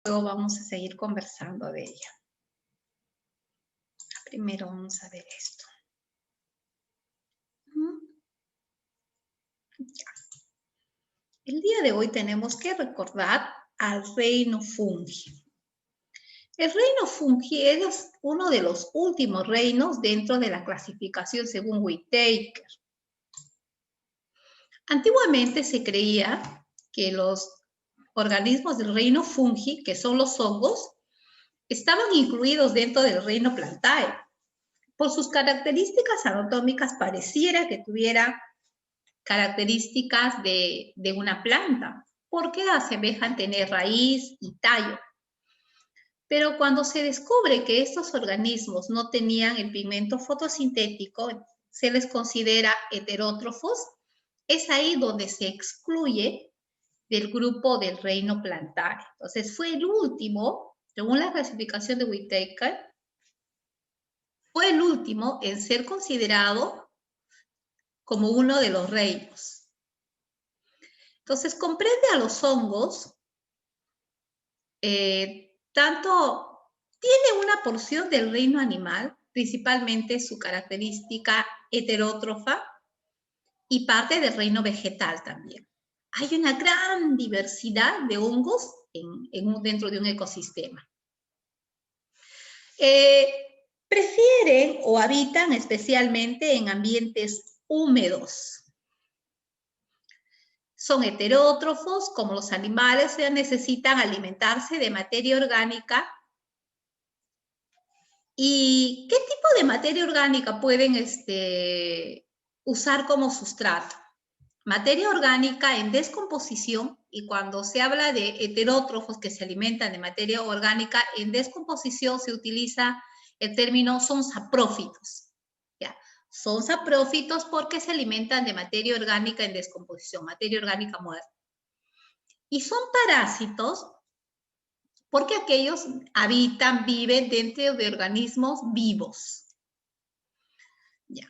luego vamos a seguir conversando de ella. Primero vamos a ver esto. El día de hoy tenemos que recordar al reino Fungi. El reino Fungi es uno de los últimos reinos dentro de la clasificación según Whitaker. Antiguamente se creía que los organismos del reino Fungi, que son los hongos, estaban incluidos dentro del reino Plantae. Por sus características anatómicas pareciera que tuviera características de una planta, porque asemejan tener raíz y tallo. Pero cuando se descubre que estos organismos no tenían el pigmento fotosintético, se les considera heterótrofos, es ahí donde se excluye del grupo del reino Plantae. Entonces fue el último, según la clasificación de Whitaker, fue el último en ser considerado como uno de los reinos. Entonces comprende a los hongos, tanto tiene una porción del reino animal, principalmente su característica heterótrofa, y parte del reino vegetal también. Hay una gran diversidad de hongos dentro de un ecosistema. Prefieren o habitan especialmente en ambientes húmedos. Son heterótrofos, como los animales, necesitan alimentarse de materia orgánica. ¿Y qué tipo de materia orgánica pueden usar como sustrato? Materia orgánica en descomposición, y cuando se habla de heterótrofos que se alimentan de materia orgánica en descomposición, se utiliza el término son saprófitos. ¿Ya? Son saprófitos porque se alimentan de materia orgánica en descomposición, materia orgánica muerta. Y son parásitos porque aquellos habitan, viven dentro de organismos vivos. ¿Ya?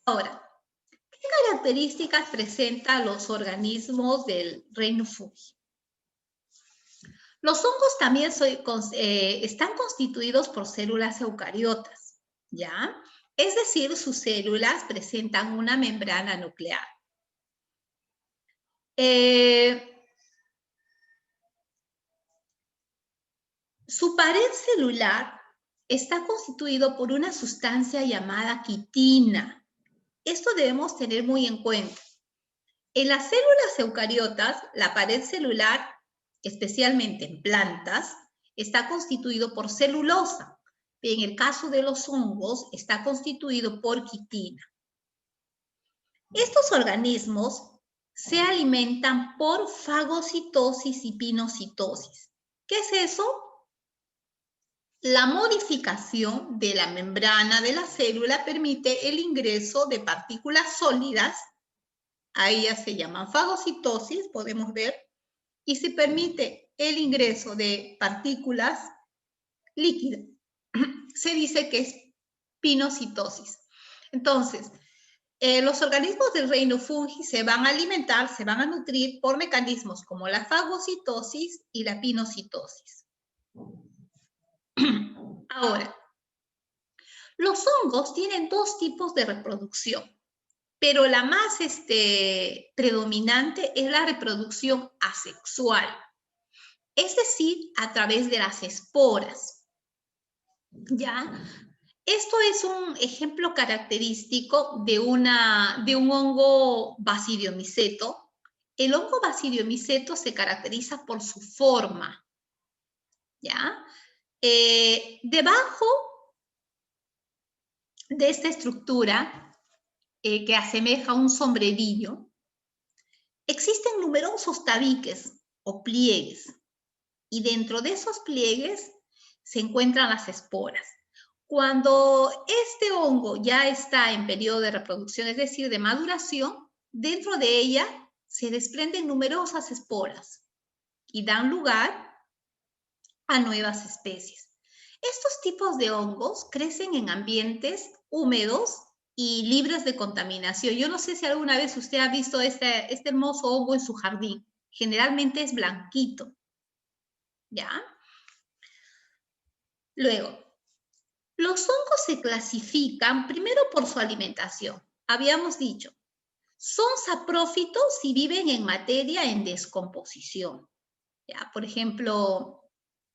Ahora, ¿qué características presentan los organismos del reino Fungi? Los hongos también están constituidos por células eucariotas, ¿ya? Es decir, sus células presentan una membrana nuclear. Su pared celular está constituido por una sustancia llamada quitina. Esto debemos tener muy en cuenta. En las células eucariotas, la pared celular, especialmente en plantas, está constituido por celulosa. En el caso de los hongos, está constituido por quitina. Estos organismos se alimentan por fagocitosis y pinocitosis. ¿Qué es eso? La modificación de la membrana de la célula permite el ingreso de partículas sólidas, a ellas se llaman fagocitosis, podemos ver, y se permite el ingreso de partículas líquidas. Se dice que es pinocitosis. Entonces, los organismos del reino Fungi se van a alimentar, se van a nutrir por mecanismos como la fagocitosis y la pinocitosis. Ahora, los hongos tienen dos tipos de reproducción, pero la más predominante es la reproducción asexual, es decir, a través de las esporas. ¿Ya? Esto es un ejemplo característico de un hongo Basidiomyceto. El hongo Basidiomyceto se caracteriza por su forma, ¿ya? Debajo de esta estructura, que asemeja a un sombrerillo, existen numerosos tabiques o pliegues, y dentro de esos pliegues se encuentran las esporas. Cuando este hongo ya está en periodo de reproducción, es decir, de maduración, dentro de ella se desprenden numerosas esporas y dan lugar a nuevas especies. Estos tipos de hongos crecen en ambientes húmedos y libres de contaminación. Yo no sé si alguna vez usted ha visto este hermoso hongo en su jardín. Generalmente es blanquito, ¿ya? Luego, los hongos se clasifican primero por su alimentación. Habíamos dicho, son saprófitos si viven en materia en descomposición. ¿Ya? Por ejemplo,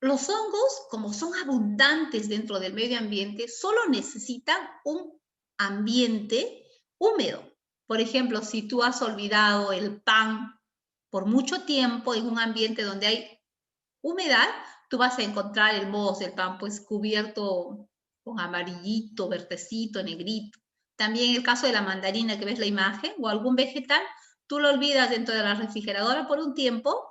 los hongos, como son abundantes dentro del medio ambiente, solo necesitan un ambiente húmedo. Por ejemplo, si tú has olvidado el pan por mucho tiempo en un ambiente donde hay humedad, tú vas a encontrar el moho del pan pues cubierto con amarillito, verdecito, negrito. También el caso de la mandarina que ves la imagen o algún vegetal, tú lo olvidas dentro de la refrigeradora por un tiempo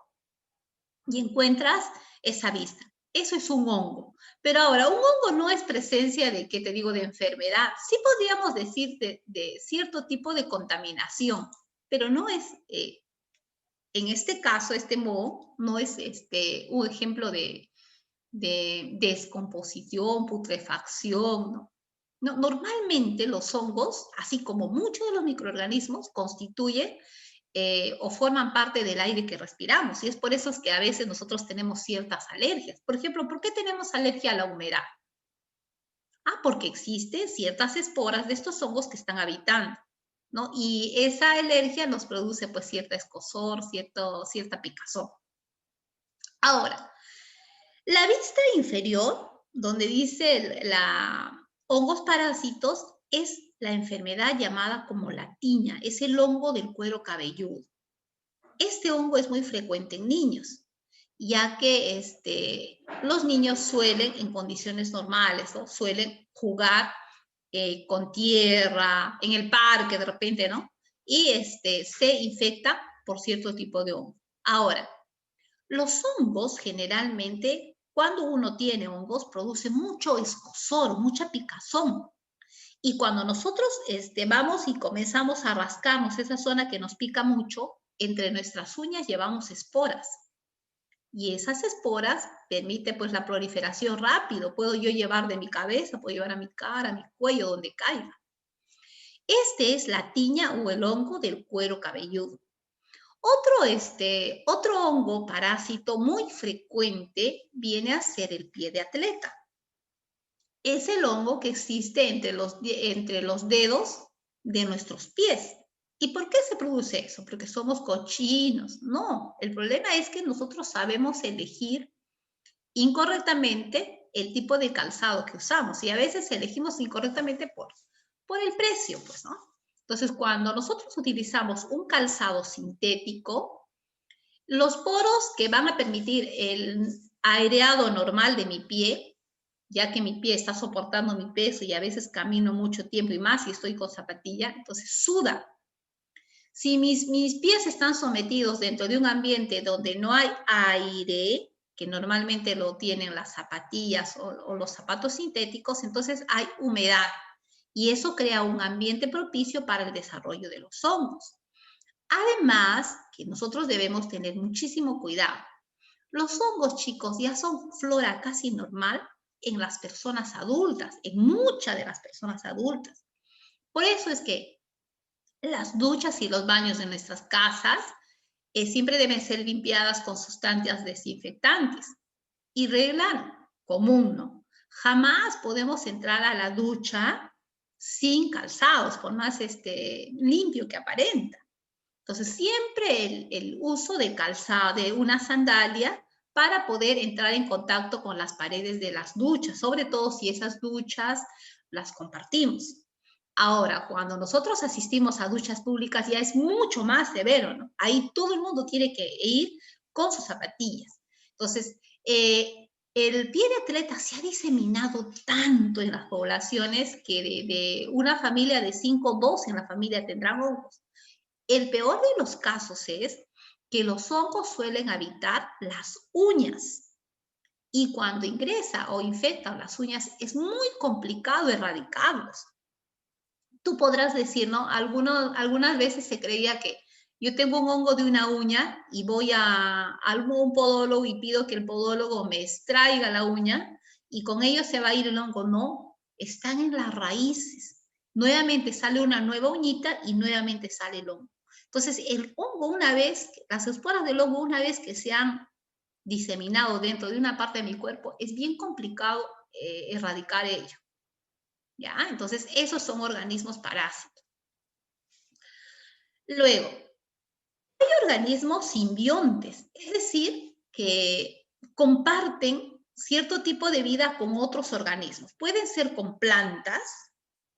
y encuentras esa vista. Eso es un hongo. Pero ahora, un hongo no es presencia de, ¿qué te digo?, de enfermedad. Sí podríamos decir de cierto tipo de contaminación, pero no es, en este caso, este moho no es un ejemplo de descomposición, putrefacción, ¿no? No, normalmente los hongos, así como muchos de los microorganismos, constituyen o forman parte del aire que respiramos. Y es por eso que a veces nosotros tenemos ciertas alergias. Por ejemplo, ¿por qué tenemos alergia a la humedad? Porque existen ciertas esporas de estos hongos que están habitando, ¿no? Y esa alergia nos produce pues cierta escozor, cierta picazón. Ahora, la vista inferior, donde dice hongos parásitos, es la enfermedad llamada como la tiña, es el hongo del cuero cabelludo. Este hongo es muy frecuente en niños, ya que los niños suelen, en condiciones normales, ¿no?, suelen jugar con tierra, en el parque de repente, ¿no? Y se infecta por cierto tipo de hongo. Ahora, los hongos generalmente, cuando uno tiene hongos, produce mucho escozor, mucha picazón. Y cuando nosotros vamos y comenzamos a rascarnos esa zona que nos pica mucho, entre nuestras uñas llevamos esporas. Y esas esporas permiten pues la proliferación rápido. Puedo yo llevar de mi cabeza, puedo llevar a mi cara, a mi cuello, donde caiga. Este es la tiña o el hongo del cuero cabelludo. Otro hongo parásito muy frecuente viene a ser el pie de atleta. Es el hongo que existe entre los dedos de nuestros pies. ¿Y por qué se produce eso? Porque somos cochinos. No, el problema es que nosotros sabemos elegir incorrectamente el tipo de calzado que usamos y a veces elegimos incorrectamente por el precio, pues, ¿no? Entonces, cuando nosotros utilizamos un calzado sintético, los poros que van a permitir el aireado normal de mi pie, ya que mi pie está soportando mi peso y a veces camino mucho tiempo y más y estoy con zapatilla, entonces suda. Si mis pies están sometidos dentro de un ambiente donde no hay aire, que normalmente lo tienen las zapatillas o los zapatos sintéticos, entonces hay humedad y eso crea un ambiente propicio para el desarrollo de los hongos. Además, que nosotros debemos tener muchísimo cuidado. Los hongos, chicos, ya son flora casi normal en las personas adultas, en muchas de las personas adultas. Por eso es que las duchas y los baños de nuestras casas siempre deben ser limpiadas con sustancias desinfectantes. Y regla común, ¿no? Jamás podemos entrar a la ducha sin calzados, por más limpio que aparenta. Entonces, siempre el uso de calzado, de una sandalia, para poder entrar en contacto con las paredes de las duchas, sobre todo si esas duchas las compartimos. Ahora, cuando nosotros asistimos a duchas públicas ya es mucho más severo, ¿no? Ahí todo el mundo tiene que ir con sus zapatillas. Entonces, el pie de atleta se ha diseminado tanto en las poblaciones que de una familia de 5, 2 en la familia tendrán hongos. El peor de los casos es que los hongos suelen habitar las uñas y cuando ingresa o infectan las uñas es muy complicado erradicarlos. Tú podrás decir, ¿no? Algunas veces se creía que yo tengo un hongo de una uña y voy a algún podólogo y pido que el podólogo me extraiga la uña y con ello se va a ir el hongo. No, están en las raíces. Nuevamente sale una nueva uñita y nuevamente sale el hongo. Entonces, el hongo una vez, las esporas del hongo una vez que se han diseminado dentro de una parte de mi cuerpo, es bien complicado erradicar ello. ¿Ya? Entonces, esos son organismos parásitos. Luego, hay organismos simbiontes, es decir, que comparten cierto tipo de vida con otros organismos. Pueden ser con plantas,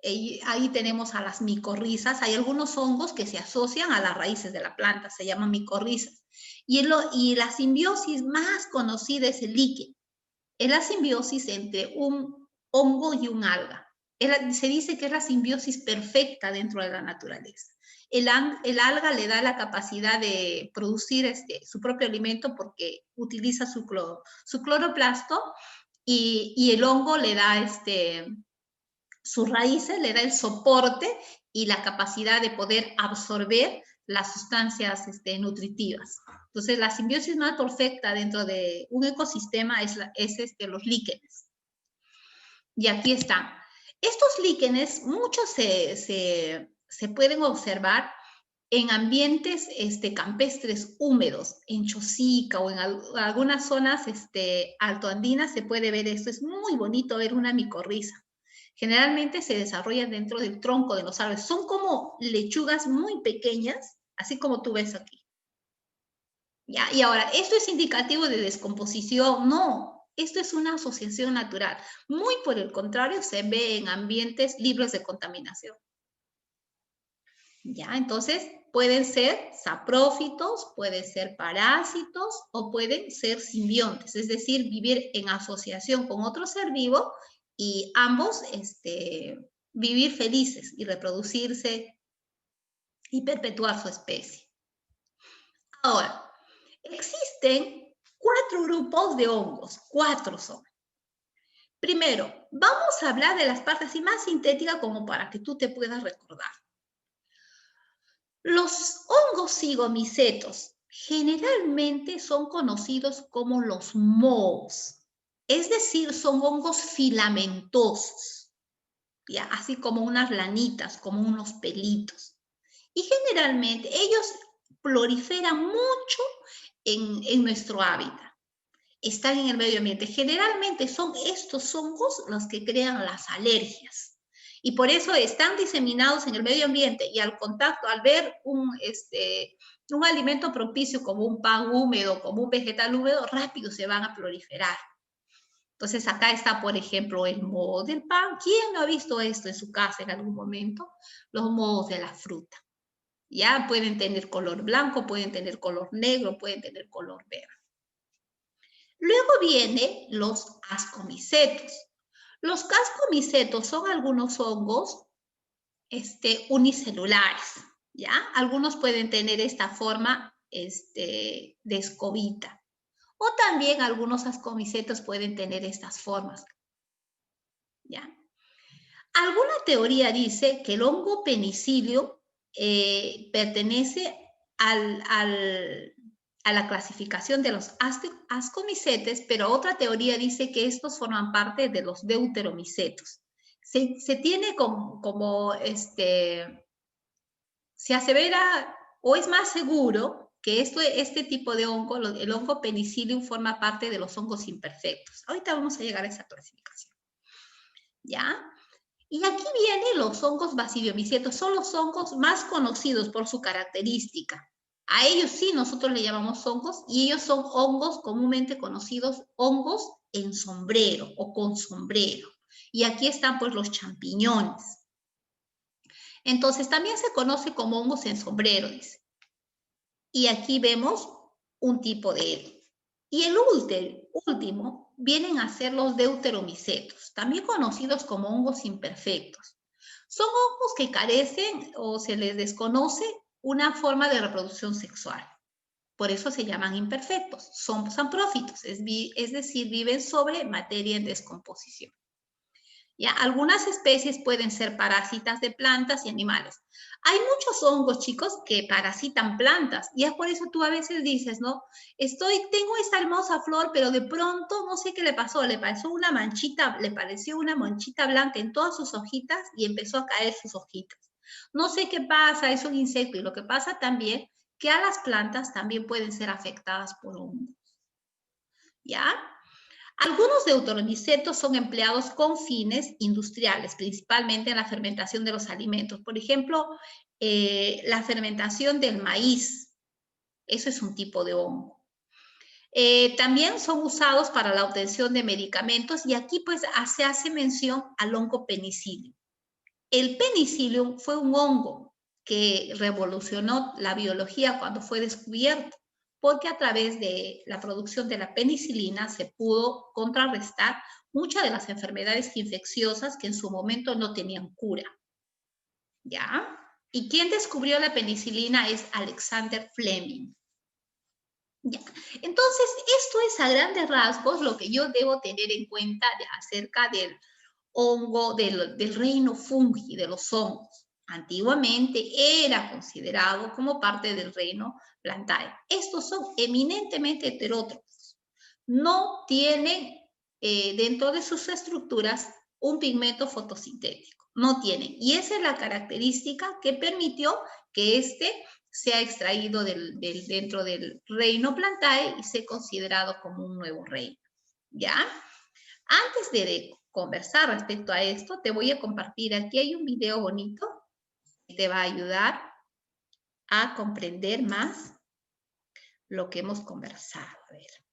ahí tenemos a las micorrizas, hay algunos hongos que se asocian a las raíces de la planta, se llaman micorrizas. Y la simbiosis más conocida es el líquen. Es la simbiosis entre un hongo y un alga. Se dice que es la simbiosis perfecta dentro de la naturaleza. El alga le da la capacidad de producir su propio alimento porque utiliza su cloroplasto y el hongo le da sus raíces, le da el soporte y la capacidad de poder absorber las sustancias nutritivas. Entonces, la simbiosis más perfecta dentro de un ecosistema es los líquenes. Y aquí están. Estos líquenes, muchos se pueden observar en ambientes campestres húmedos, en Chosica o en algunas zonas altoandinas se puede ver esto. Es muy bonito ver una micorriza. Generalmente se desarrollan dentro del tronco de los árboles. Son como lechugas muy pequeñas, así como tú ves aquí. ¿Ya? Y ahora, ¿esto es indicativo de descomposición? No, esto es una asociación natural. Muy por el contrario, se ve en ambientes libres de contaminación. ¿Ya? Entonces, pueden ser saprófitos, pueden ser parásitos o pueden ser simbiontes, es decir, vivir en asociación con otro ser vivo y ambos vivir felices y reproducirse y perpetuar su especie. Ahora, existen 4 grupos de hongos, 4 son. Primero, vamos a hablar de las partes así más sintéticas como para que tú te puedas recordar. Los hongos cigomicetos generalmente son conocidos como los mohos, es decir, son hongos filamentosos, ¿ya? Así como unas lanitas, como unos pelitos. Y generalmente ellos proliferan mucho en nuestro hábitat, están en el medio ambiente. Generalmente son estos hongos los que crean las alergias. Y por eso están diseminados en el medio ambiente y al contacto, al ver un alimento propicio como un pan húmedo, como un vegetal húmedo, rápido se van a proliferar. Entonces acá está, por ejemplo, el moho del pan. ¿Quién no ha visto esto en su casa en algún momento? Los mohos de la fruta. Ya pueden tener color blanco, pueden tener color negro, pueden tener color verde. Luego vienen los ascomicetos. Los ascomicetos son algunos hongos unicelulares, ¿ya? Algunos pueden tener esta forma de escobita. O también algunos ascomicetos pueden tener estas formas, ¿ya? Alguna teoría dice que el hongo penicilio pertenece a la clasificación de los ascomicetes, pero otra teoría dice que estos forman parte de los deuteromicetos. Se tiene se asevera o es más seguro que este tipo de hongo, el hongo penicillium, forma parte de los hongos imperfectos. Ahorita vamos a llegar a esa clasificación. ¿Ya? Y aquí vienen los hongos basidiomicetos, son los hongos más conocidos por su característica. A ellos sí nosotros le llamamos hongos y ellos son hongos comúnmente conocidos, hongos en sombrero o con sombrero. Y aquí están pues los champiñones. Entonces también se conoce como hongos en sombrero, dice. Y aquí vemos un tipo de él. Y el último vienen a ser los deuteromicetos, también conocidos como hongos imperfectos. Son hongos que carecen o se les desconoce una forma de reproducción sexual. Por eso se llaman imperfectos. Son saprófitos, es decir, viven sobre materia en descomposición. ¿Ya? Algunas especies pueden ser parásitas de plantas y animales. Hay muchos hongos, chicos, que parasitan plantas. Y es por eso tú a veces dices, ¿no? Tengo esta hermosa flor, pero de pronto no sé qué le pasó. Le pareció una manchita blanca en todas sus hojitas y empezó a caer sus hojitas. No sé qué pasa, es un insecto. Y lo que pasa también, que a las plantas también pueden ser afectadas por hongos. ¿ya? Algunos deuteronicetos son empleados con fines industriales, principalmente en la fermentación de los alimentos. Por ejemplo, la fermentación del maíz. Eso es un tipo de hongo. También son usados para la obtención de medicamentos y aquí pues se hace mención al hongo penicillium. El penicillium fue un hongo que revolucionó la biología cuando fue descubierto, porque a través de la producción de la penicilina se pudo contrarrestar muchas de las enfermedades infecciosas que en su momento no tenían cura. ¿Ya? Y quien descubrió la penicilina es Alexander Fleming. Ya. Entonces, esto es a grandes rasgos lo que yo debo tener en cuenta acerca del hongo, del reino fungi, de los hongos. Antiguamente era considerado como parte del reino Plantae. Estos son eminentemente heterótrofos. No tienen dentro de sus estructuras un pigmento fotosintético. No tienen. Y esa es la característica que permitió que sea extraído dentro del reino Plantae y sea considerado como un nuevo reino. ¿Ya? Antes de conversar respecto a esto, te voy a compartir, aquí hay un video bonito que te va a ayudar a comprender más lo que hemos conversado. A ver.